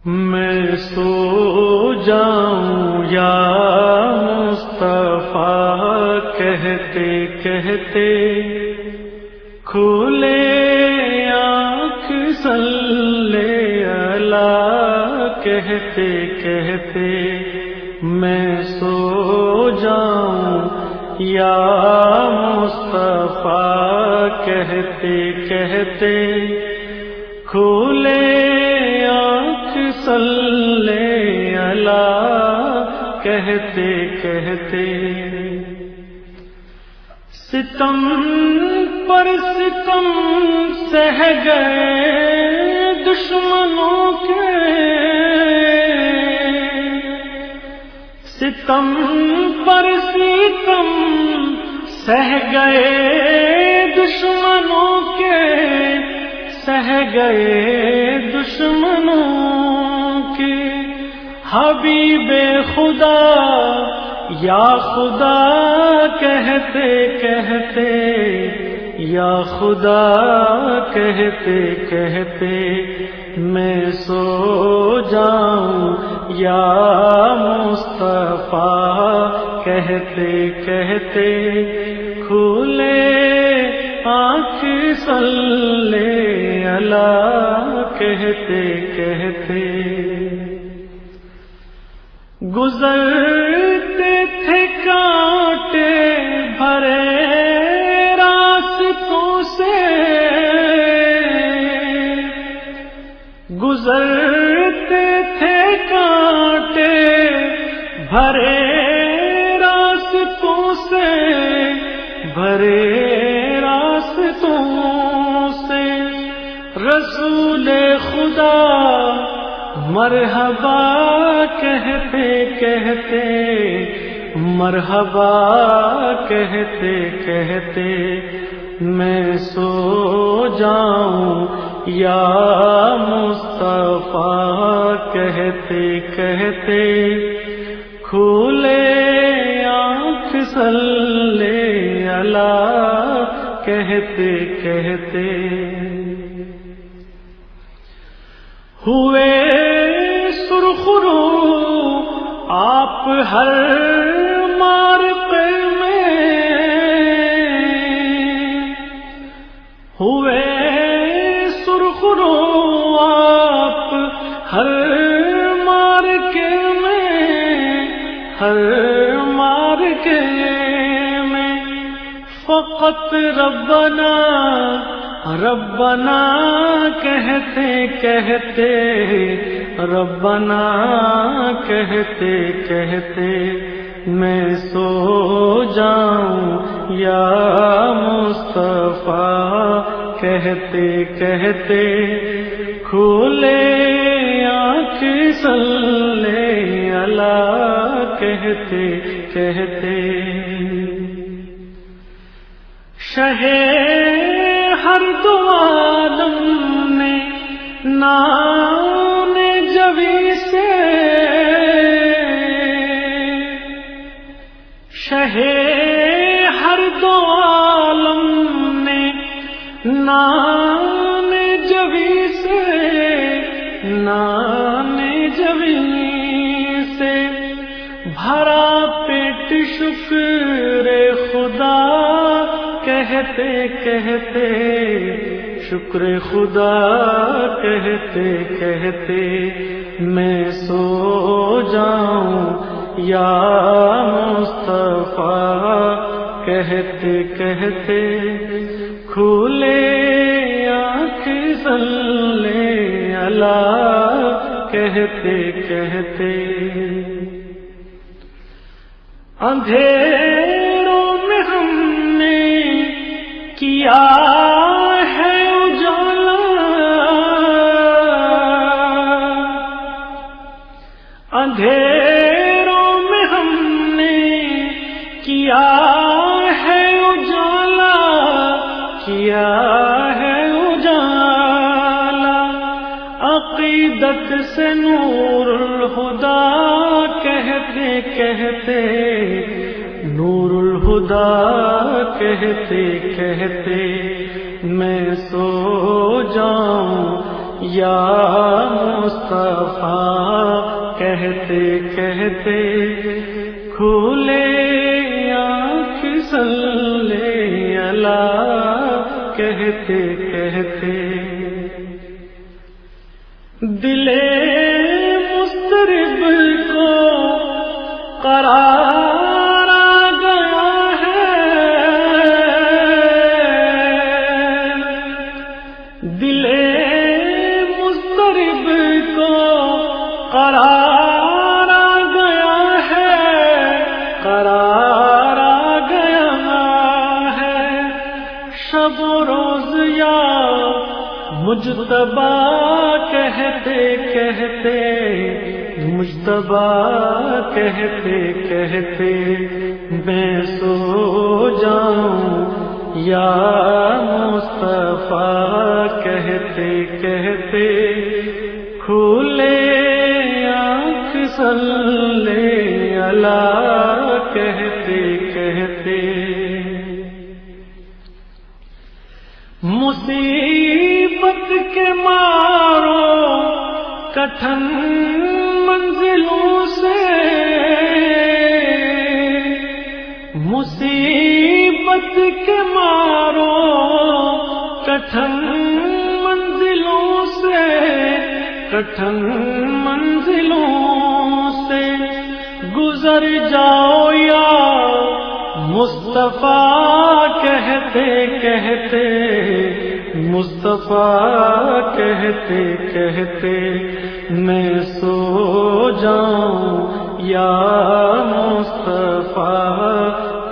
میں سو جاؤں یا مصطفیٰ کہتے کہتے کھلے آنکھ صلی اللہ کہتے کہتے میں سو جاؤں یا مصطفیٰ کہتے کہتے کھلے آنکھ صلی اللہ کہتے کہتے ستم پر ستم سہ گئے دشمنوں کے ستم پر ستم سہ گئے دشمنوں کے سہ گئے دشمنوں کے حبیب خدا یا خدا کہتے کہتے یا خدا کہتے کہتے میں سو جاؤں یا مصطفیٰ کہتے کہتے کھلے آنکھ صلی اللہ کہتے کہتے گزرتے تھے کانٹے بھرے راستوں سے گزرتے تھے کانٹے بھرے راستوں سے بھرے راستوں سے رسول خدا مرحبا کہتے کہتے مرحبا کہتے کہتے میں سو جاؤں یا مصطفیٰ کہتے کہتے کھلے آنکھ صلی اللہ کہتے کہتے ہوئے سرخرو آپ ہر مارکے میں ہوئے سرخرو آپ ہر مارکے میں ہر مارکے میں فقط ربنا ربنا کہتے کہتے ربنا کہتے کہتے میں سو جاؤں یا مصطفیٰ کہتے کہتے کھلے آنکھ صلی اللہ کہتے کہتے شہ ہر دو عالم نے نام جوی سے شہ ہر دو عالم نے نام جوی سے نام جوی سے بھرا پیٹ شکر خدا کہتے کہتے شکر خدا کہتے کہتے میں سو جاؤں یا مصطفیٰ کہتے کہتے کھلے آنکھ صلی اللہ کہتے کہتے اندھیروں میں ہم نے کیا ہے اجالا اندھیروں میں ہم نے کیا ہے اجالا کیا ہے اجالا عقیدت سے نور الہدا کہتے کہتے نور الہدا کہتے کہتے میں سو جاؤں یا مصطفیٰ کہتے کہتے کھولے آنکھ صلی اللہ کہتے کہتے دل مضطرب کو قرار آ گیا ہے، دل مضطرب کو قرار آ گیا ہے، قرار آ گیا ہے، شب و روز یا مجتبیٰ کہتے کہتے مجتبیٰ کہتے کہتے میں سو جاؤں یا مصطفیٰ کہتے کہتے کھولے آنکھ صلی اللہ کہتے کہتے مصیبت کے مارو کٹھن منزلوں سے، مصیبت کے مارو کٹھن منزلوں سے، کٹھن منزلوں سے گزر جاؤ یا مصطفیٰ کہتے کہتے مصطفیٰ کہتے کہتے میں سو جاؤں یا مصطفیٰ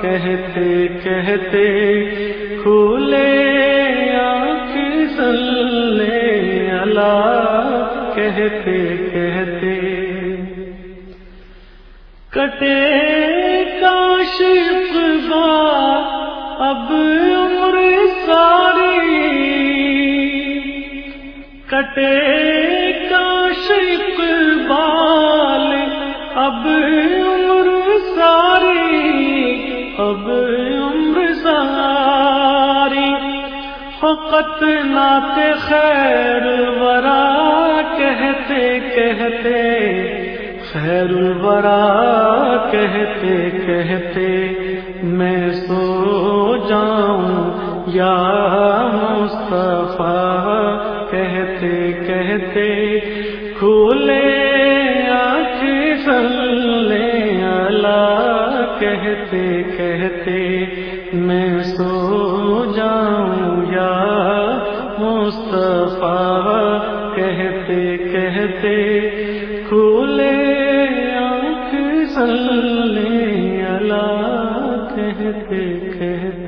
کہتے کہتے کھولے آنکھ صلی اللہ کہتے کہتے کٹے کاشف بار اب عمر ساری، کٹے کاشف بال اب عمر ساری، اب عمر ساری، فقط نعت خیر الورا کہتے کہتے خیر الورا کہتے کہتے میں سو جاؤں یا مصطفیٰ کہتے کہتے کھولے آنکھ صلی اللہ کہتے کہتے میں سو جاؤں یا مصطفیٰ کہتے کہتے کھولے آنکھ صلی اللہ کہتے کہتے